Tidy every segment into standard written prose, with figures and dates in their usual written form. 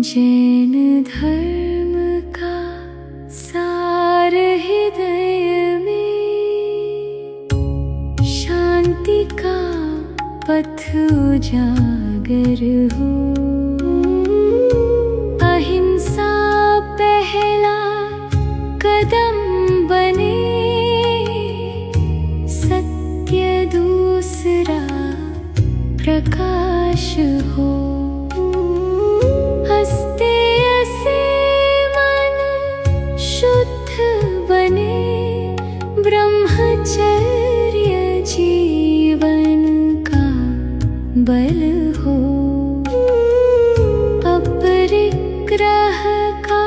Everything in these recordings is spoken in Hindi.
जैन धर्म का सार हृदय में, शांति का पथ उजागर हो। अहिंसा पहला कदम बने, सत्य दूसरा प्रकाश हो। हंसते हंसे मन शुद्ध बने, ब्रह्मचर्य जीवन का बल हो। अपरिग्रह का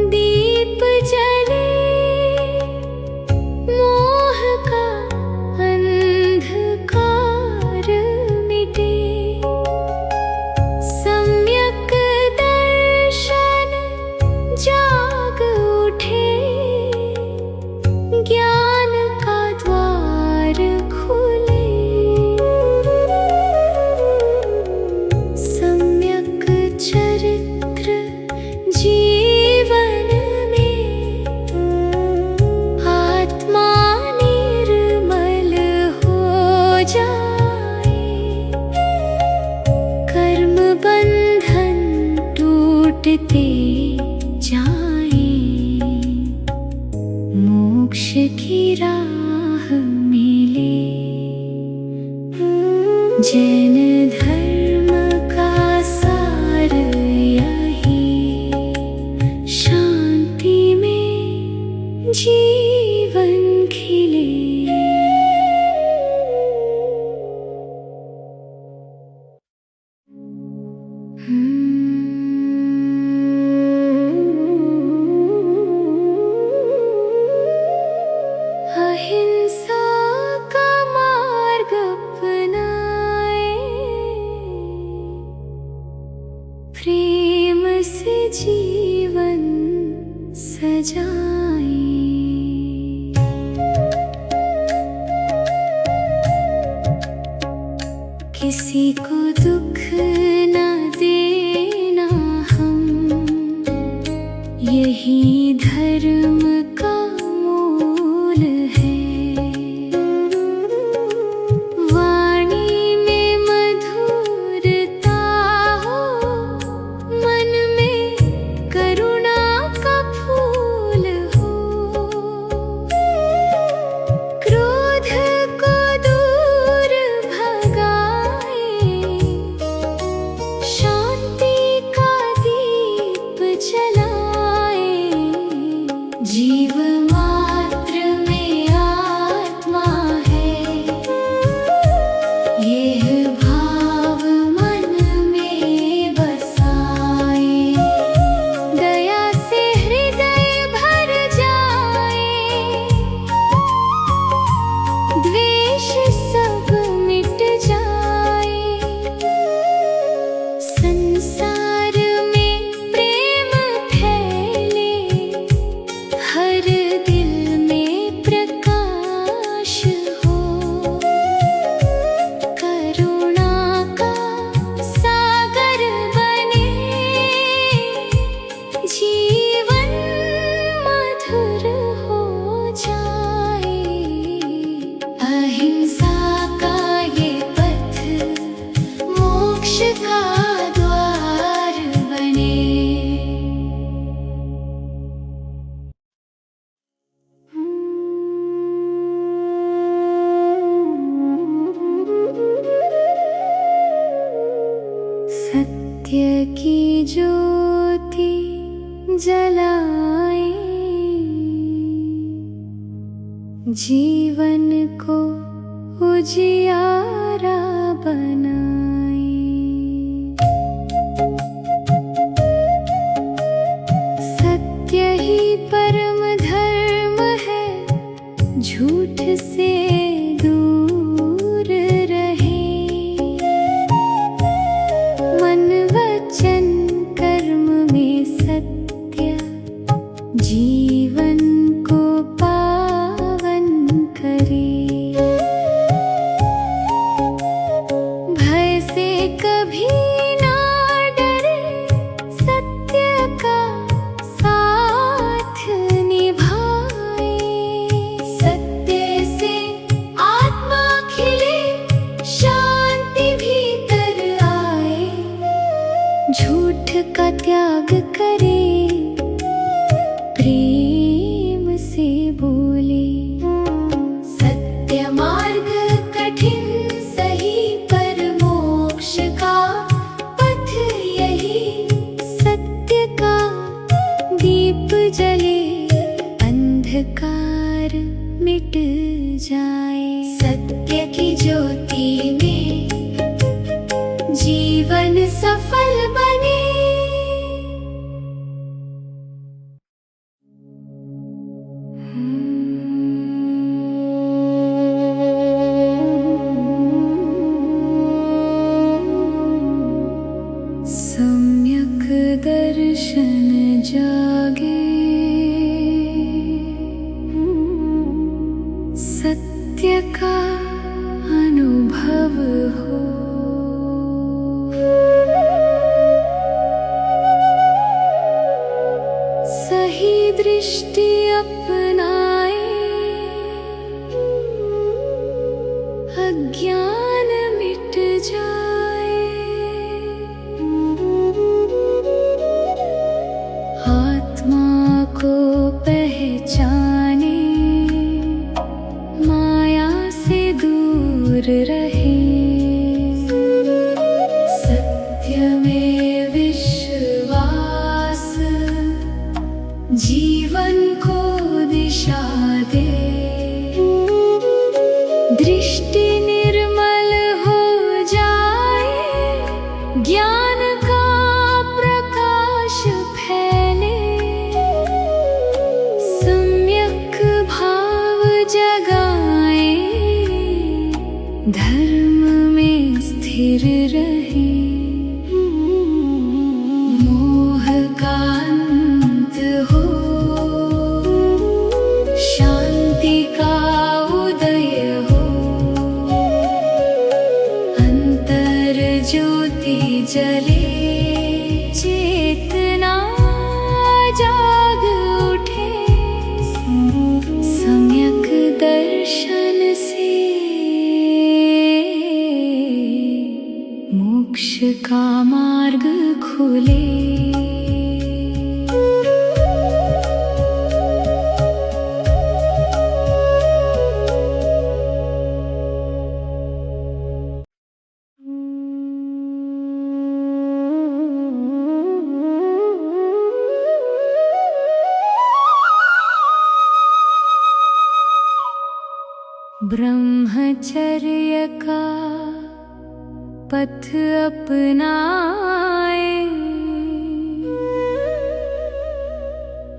दीप जले, मोह का अंधकार मिटे। सम्यक दर्शन जाग उठे, ज्ञान का द्वार खुले। सम्यक चरित्र जीवन में, आत्मा निर्मल हो जाए। कर्म बंधन टूटते जाए, मोक्ष की राह मिले। जैन धर्म का सार यही, शांति में जीवन खिले। अहिंसा का मार्ग अपनाए, प्रेम से जीवन सजाए। किसी को दुख न देना हम, यही धर्म का मूल है। वाणी में मधुरता हो, मन में करुणा का फूल हो। क्रोध को दूर भगाए, शांति का दीप जलाए। जीव मात्र में आत्मा है, यह भाव मन में बसाए। दया से हृदय भर जाए, द्वेष सब मिट जाए। संसार में प्रेम फैले, हर दिल में प्रकाश हो। करुणा का सागर बने, जीवन मधुर हो जाए। अहिंसा का ये पथ मोक्ष का द्वार बने। सत्य की ज्योति जलाए, जीवन को उजियारा बनाए। सत्य ही परम धर्म है, झूठ से दूर रहे। मन वचन कर्म में सत्य, जीवन को जले, अंधकार मिट जाए। सत्य की ज्योति में जीवन सफल बने। सम्यक दर्शन जागे, सत्य का अनुभव हो। सही दृष्टि अपनाए, अज्ञान मिट जाए। आत्मा को पहचाने, माया से दूर रहे। सत्य में विश्वास जीवन को दिशा दे। दृष्टि निर्मल हो जाए, ज्ञान का प्रकाश फैले। सम्यक भाव जगाए, धर्म में स्थिर रहे। मोह का अंत हो, शांति का उदय हो। अंतर ज्योति जले, चेतना जाग उठे। सम्यक दर्शन से मोक्ष का मार्ग खुले। ब्रह्मचर्य का पथ अपनाए,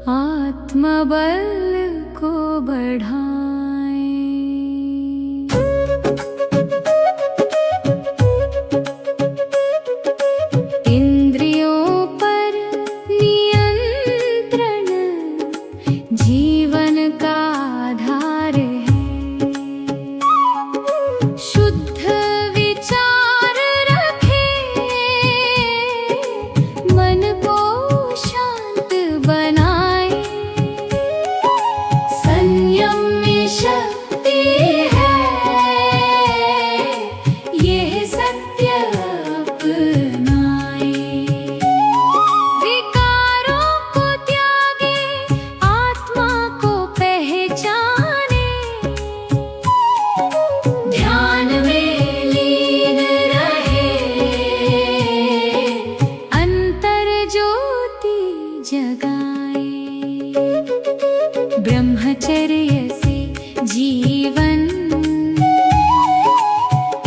आत्मबल को बढ़ाए। इंद्रियों पर नियंत्रण जीवन का आधार है। शुद्ध विचार रखे, मन को शांत बनाए। संयम में शक्ति है, यह सत्य अपनाए। विकारों को त्यागे, आत्मा को पहचाने। ध्यान में लीन रहे, अंतर ज्योति जगाए। ब्रह्मचर्य से जीवन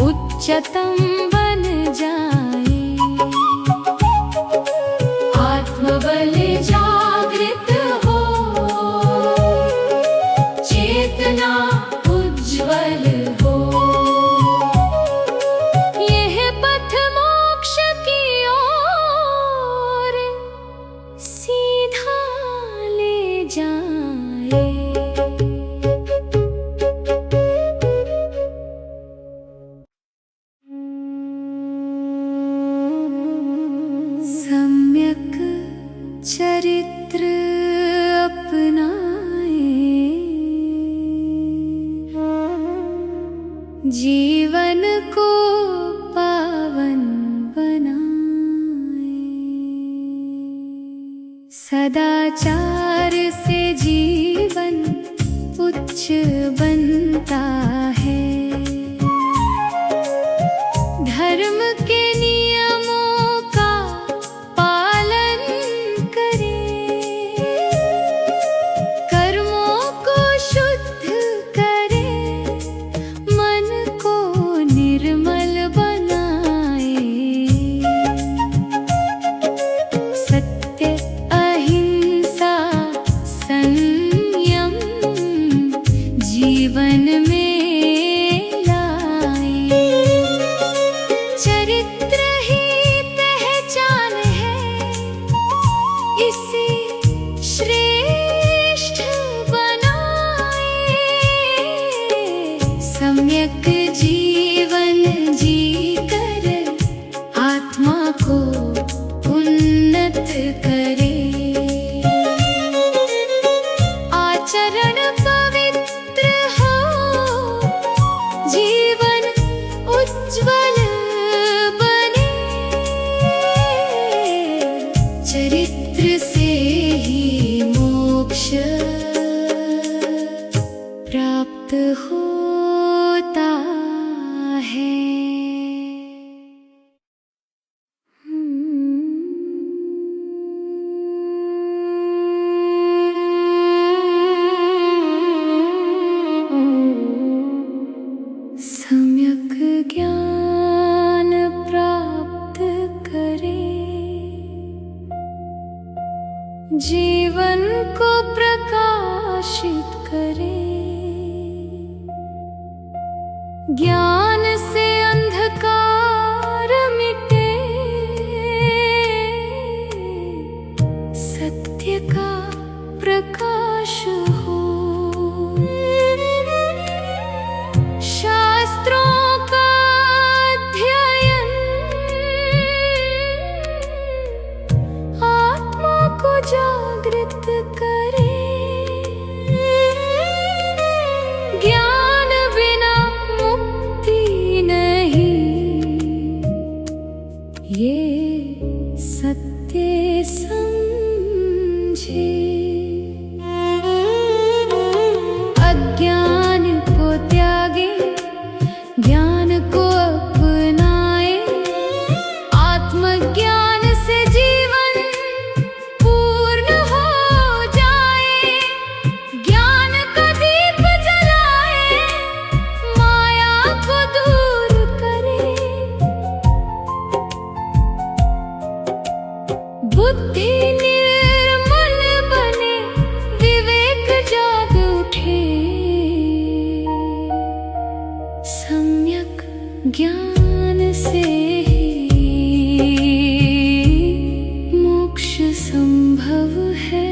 उच्चतम बन जाए। आत्मबल जागृत हो, चेतना उज्ज्वल हो। यह पथ मोक्ष की ओर सीधा ले जाए। सम्यक चरित्र अपनाए, जीवन को पावन बनाए। सदाचार से जीवन उच्च बनता है। धर्म के नियमों का पालन करें, जीवन को प्रकाशित करे। ज्ञान से अंधकार मिटे, सत्य का प्रकाश हो। शास्त्रों का अध्ययन आत्मा को जागृत करे। ज्ञान बिना मुक्ति नहीं, ये सत्य समझे। अज्ञान को त्यागे, ज्ञान को अपनाए। आत्मज्ञान से जीवन पूर्ण हो जाए। ज्ञान का दीप जलाए, माया को दूर करे। बुद्धि निर्मल बने, विवेक जाग उठे। सम्यक ज्ञान से ही मोक्ष संभव है।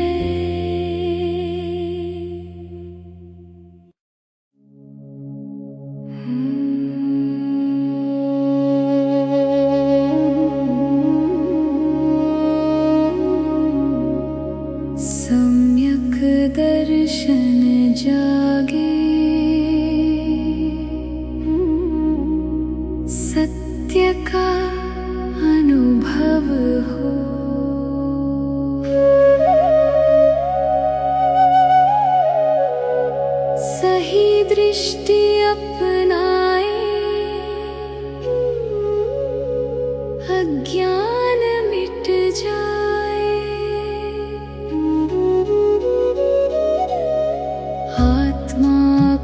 सम्यक दर्शन जागे, सत्य का अनुभव हो। सही दृष्टि अपनाए, अज्ञान मिट जाए। आत्मा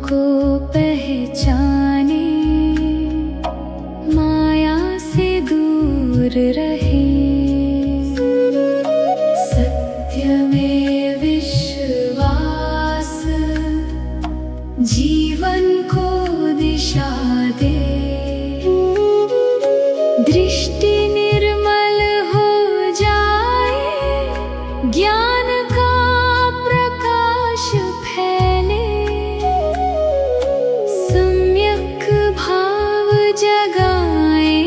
को पहचाने, माया से दूर रहे। सत्य में विश्वास जीवन को दिशा दे। दृष्टि निर्मल हो जाए, ज्ञान का प्रकाश फैले। सम्यक भाव जगाए,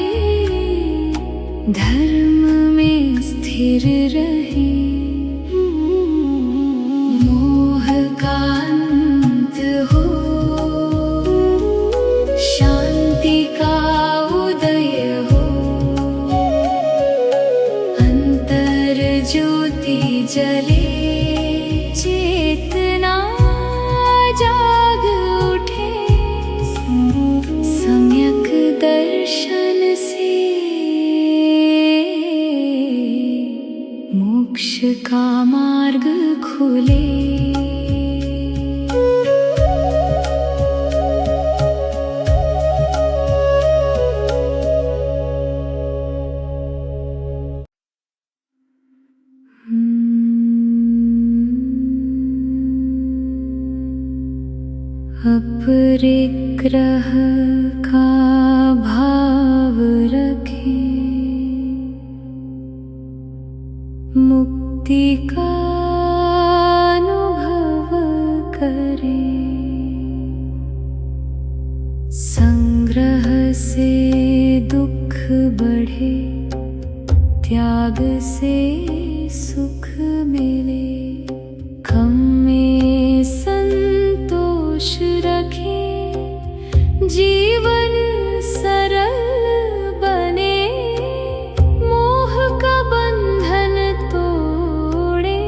धर्म में स्थिर रहे। मोह का अंत हो, शांति का उदय हो। अंतर ज्योति जले, चेतना जाग उठे। सम्यक दर्शन से मोक्ष का मार्ग खुले। अपरिग्रह का भाव रखे, मुक्ति का अनुभव करे। संग्रह से दुख बढ़े, त्याग से सुख मिले। कम में संतोष रखे, जीवन सरल बने। मोह का बंधन तोड़े,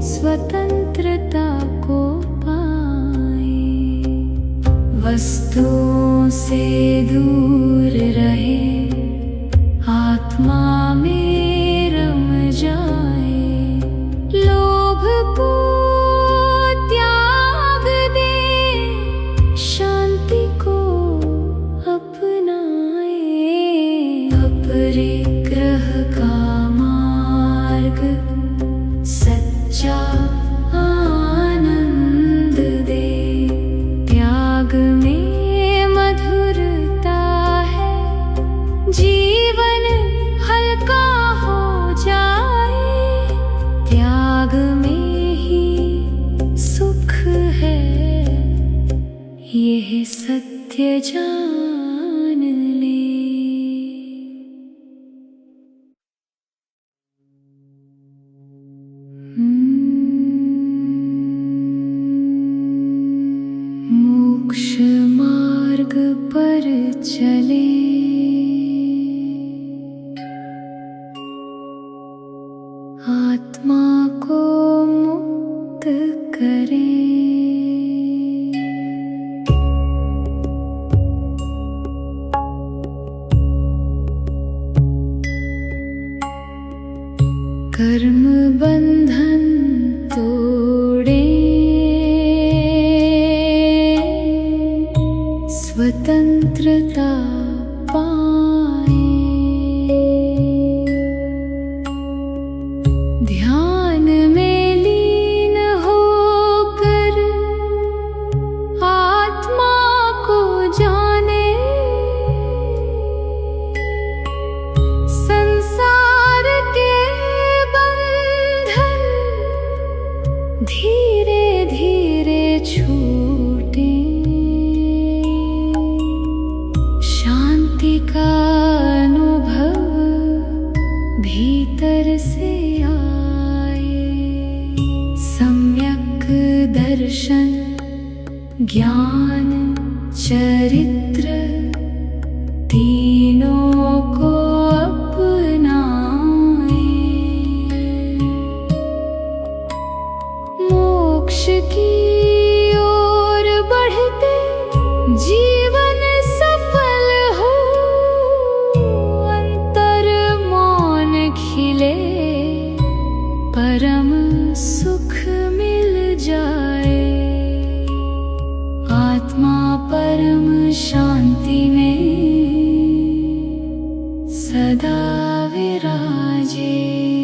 स्वतंत्रता को पाए। वस्तुओं से दूर रहे, आत्मा में रम जाए। लोभ को त्याग दे, शांति को अपनाए। अपरिग्रह का मार्ग सच्चा सत्य जान ले। मोक्ष मार्ग पर चले, आत्मा को मुक्त करें। कर्म बंधन तोड़े, स्वतंत्रता पाए। ध्यान में लीन होकर आत्मा को जाने, संसार के बंधन धीरे धीरे छूटे। शांति का अनुभव भीतर से आए। सम्यक दर्शन, ज्ञान, चरित्र तीनों को अपनाए। मोक्ष की ओर बढ़ते जीवन सफल हो। अंतर मौन खिले, परम सुख मिल जाए। आत्मा परम शांति में सदा विराजे।